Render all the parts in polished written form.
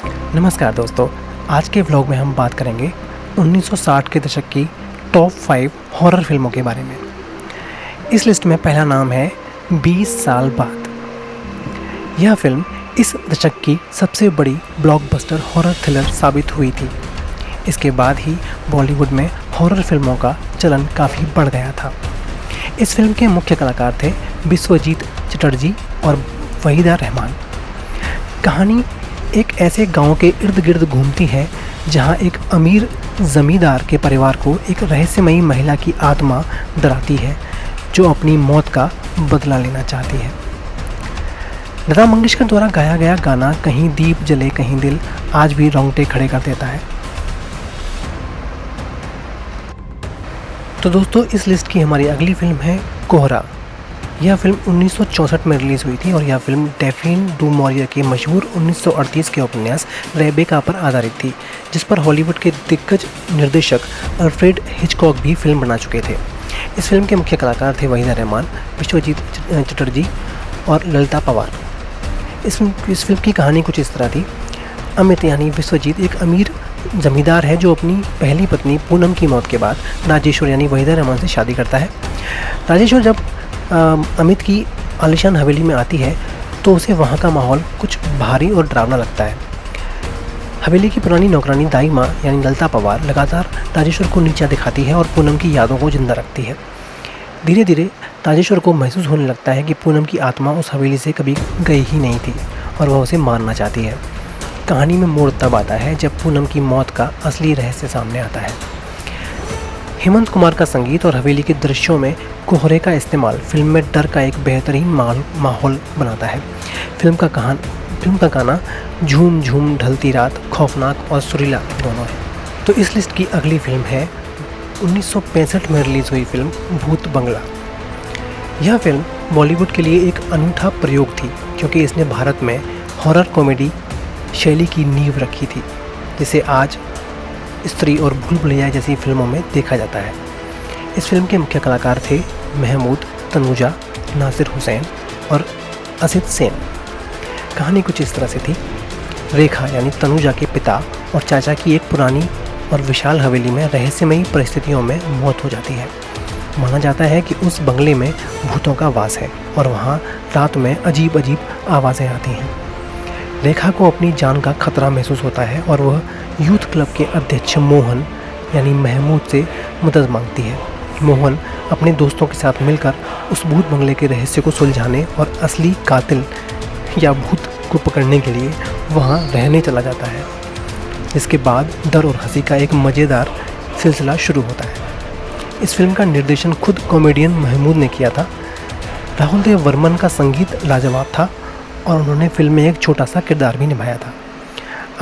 नमस्कार दोस्तों, आज के व्लॉग में हम बात करेंगे 1960 के दशक की टॉप 5 हॉरर फिल्मों के बारे में। इस लिस्ट में पहला नाम है 20 साल बाद। यह फिल्म इस दशक की सबसे बड़ी ब्लॉकबस्टर हॉरर थ्रिलर साबित हुई थी। इसके बाद ही बॉलीवुड में हॉरर फिल्मों का चलन काफ़ी बढ़ गया था। इस फिल्म के मुख्य कलाकार थे विश्वजीत चटर्जी और वहीदा रहमान। कहानी एक ऐसे गांव के इर्द गिर्द घूमती है जहां एक अमीर ज़मींदार के परिवार को एक रहस्यमयी महिला की आत्मा डराती है जो अपनी मौत का बदला लेना चाहती है। लता मंगेशकर द्वारा गाया गया गाना कहीं दीप जले कहीं दिल आज भी रोंगटे खड़े कर देता है। तो दोस्तों, इस लिस्ट की हमारी अगली फिल्म है कोहरा। यह फिल्म 1964 में रिलीज़ हुई थी और यह फिल्म डेफिन डू मॉरियर के मशहूर 1938 के उपन्यास रेबेका पर आधारित थी, जिस पर हॉलीवुड के दिग्गज निर्देशक अल्फ्रेड हिचकॉक भी फिल्म बना चुके थे। इस फिल्म के मुख्य कलाकार थे वहीदा रहमान, विश्वजीत चटर्जी और ललिता पंवार। इस फिल्म की कहानी कुछ इस तरह थी। अमित यानी विश्वजीत एक अमीर जमींदार है जो अपनी पहली पत्नी पूनम की मौत के बाद राजेश्वर यानी वहीदा रहमान से शादी करता है। राजेश्वर जब अमित की आलीशान हवेली में आती है तो उसे वहाँ का माहौल कुछ भारी और डरावना लगता है। हवेली की पुरानी नौकरानी दाई माँ यानी ललिता पंवार लगातार राजेश्वर को नीचा दिखाती है और पूनम की यादों को जिंदा रखती है। धीरे धीरे राजेश्वर को महसूस होने लगता है कि पूनम की आत्मा उस हवेली से कभी गई ही नहीं थी और वह उसे मारना चाहती है। कहानी में मोड़ तब आता है जब पूनम की मौत का असली रहस्य सामने आता है। हेमंत कुमार का संगीत और हवेली के दृश्यों में कोहरे का इस्तेमाल फिल्म में डर का एक बेहतरीन माहौल बनाता है। फिल्म का गाना झूम झूम ढलती रात खौफनाक और सुरीला दोनों है। तो इस लिस्ट की अगली फिल्म है 1965 में रिलीज़ हुई फिल्म भूत बंगला। यह फिल्म बॉलीवुड के लिए एक अनूठा प्रयोग थी क्योंकि इसने भारत में हॉरर कॉमेडी शैली की नींव रखी थी, जिसे आज स्त्री और भूल भुलैया जैसी फिल्मों में देखा जाता है। इस फिल्म के मुख्य कलाकार थे महमूद, तनुजा, नासिर हुसैन और असित सेन। कहानी कुछ इस तरह से थी। रेखा यानी तनुजा के पिता और चाचा की एक पुरानी और विशाल हवेली में रहस्यमयी परिस्थितियों में मौत हो जाती है। माना जाता है कि उस बंगले में भूतों का वास है और वहाँ रात में अजीब अजीब आवाज़ें आती हैं। रेखा को अपनी जान का खतरा महसूस होता है और वह यूथ क्लब के अध्यक्ष मोहन यानी महमूद से मदद मांगती है। मोहन अपने दोस्तों के साथ मिलकर उस भूत बंगले के रहस्य को सुलझाने और असली कातिल या भूत को पकड़ने के लिए वहां रहने चला जाता है, जिसके बाद डर और हंसी का एक मज़ेदार सिलसिला शुरू होता है। इस फिल्म का निर्देशन खुद कॉमेडियन महमूद ने किया था। राहुल देव वर्मन का संगीत लाजवाब था और उन्होंने फिल्म में एक छोटा सा किरदार भी निभाया था।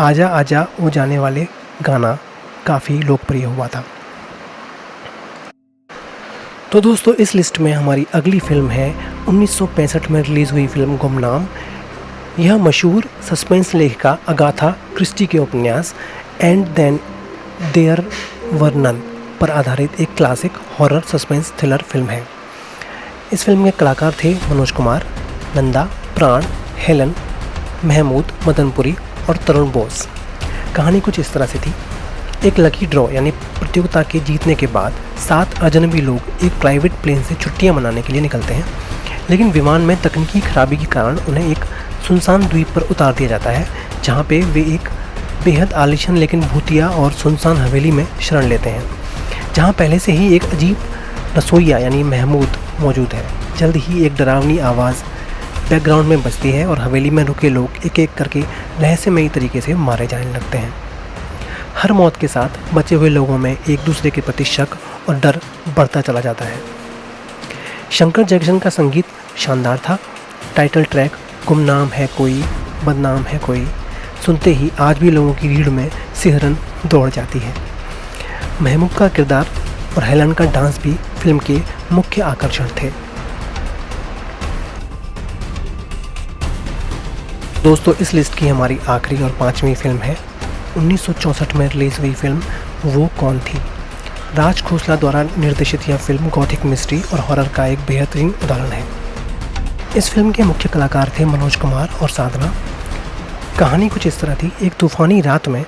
आजा आजा ओ जाने वाले गाना काफ़ी लोकप्रिय हुआ था। तो दोस्तों, इस लिस्ट में हमारी अगली फिल्म है 1965 में रिलीज़ हुई फिल्म गुमनाम। यह मशहूर सस्पेंस लेखिका अगाथा क्रिस्टी के उपन्यास and then there were none पर आधारित एक classic horror suspense thriller film है। इस फिल्म के कलाकार थे मनोज कुमार, नंदा, प्राण, हेलन, महमूद, मदनपुरी और तरुण बोस। कहानी कुछ इस तरह से थी। एक लकी ड्रॉ यानी प्रतियोगिता के जीतने के बाद 7 अजनबी लोग एक प्राइवेट प्लेन से छुट्टियां मनाने के लिए निकलते हैं, लेकिन विमान में तकनीकी खराबी के कारण उन्हें एक सुनसान द्वीप पर उतार दिया जाता है, जहां पे वे एक बेहद आलीशान लेकिन भूतिया और सुनसान हवेली में शरण लेते हैं, जहां पहले से ही एक अजीब रसोइया यानी महमूद मौजूद है। जल्द ही एक डरावनी आवाज़ बैकग्राउंड में बजती है और हवेली में रुके लोग एक एक करके रहस्यमयी तरीके से मारे जाने लगते हैं। हर मौत के साथ बचे हुए लोगों में एक दूसरे के प्रति शक और डर बढ़ता चला जाता है। शंकर जयकिशन का संगीत शानदार था। टाइटल ट्रैक गुमनाम है कोई बदनाम है कोई सुनते ही आज भी लोगों की रीढ़ में सिहरन दौड़ जाती है। महमूद का किरदार और हेलन का डांस भी फिल्म के मुख्य आकर्षण थे। दोस्तों, इस लिस्ट की हमारी आखिरी और 5वीं फिल्म है 1964 में रिलीज़ हुई फिल्म वो कौन थी। राज खोसला द्वारा निर्देशित यह फिल्म गॉथिक मिस्ट्री और हॉरर का एक बेहतरीन उदाहरण है। इस फिल्म के मुख्य कलाकार थे मनोज कुमार और साधना। कहानी कुछ इस तरह थी। एक तूफ़ानी रात में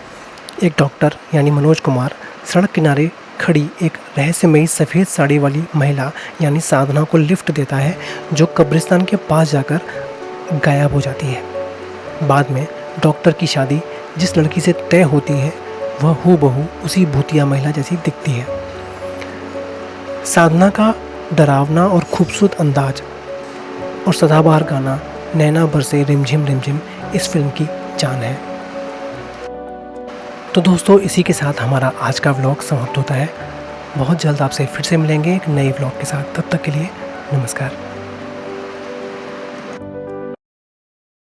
एक डॉक्टर यानी मनोज कुमार सड़क किनारे खड़ी एक रहस्यमयी सफ़ेद साड़ी वाली महिला यानी साधना को लिफ्ट देता है, जो कब्रिस्तान के पास जाकर गायब हो जाती है। बाद में डॉक्टर की शादी जिस लड़की से तय होती है वह हूबहू उसी भूतिया महिला जैसी दिखती है। साधना का डरावना और खूबसूरत अंदाज और सदाबहार गाना नैना बरसे रिमझिम रिमझिम इस फिल्म की जान है। तो दोस्तों, इसी के साथ हमारा आज का व्लॉग समाप्त होता है। बहुत जल्द आपसे फिर से मिलेंगे एक नए व्लॉग के साथ। तब तक के लिए नमस्कार।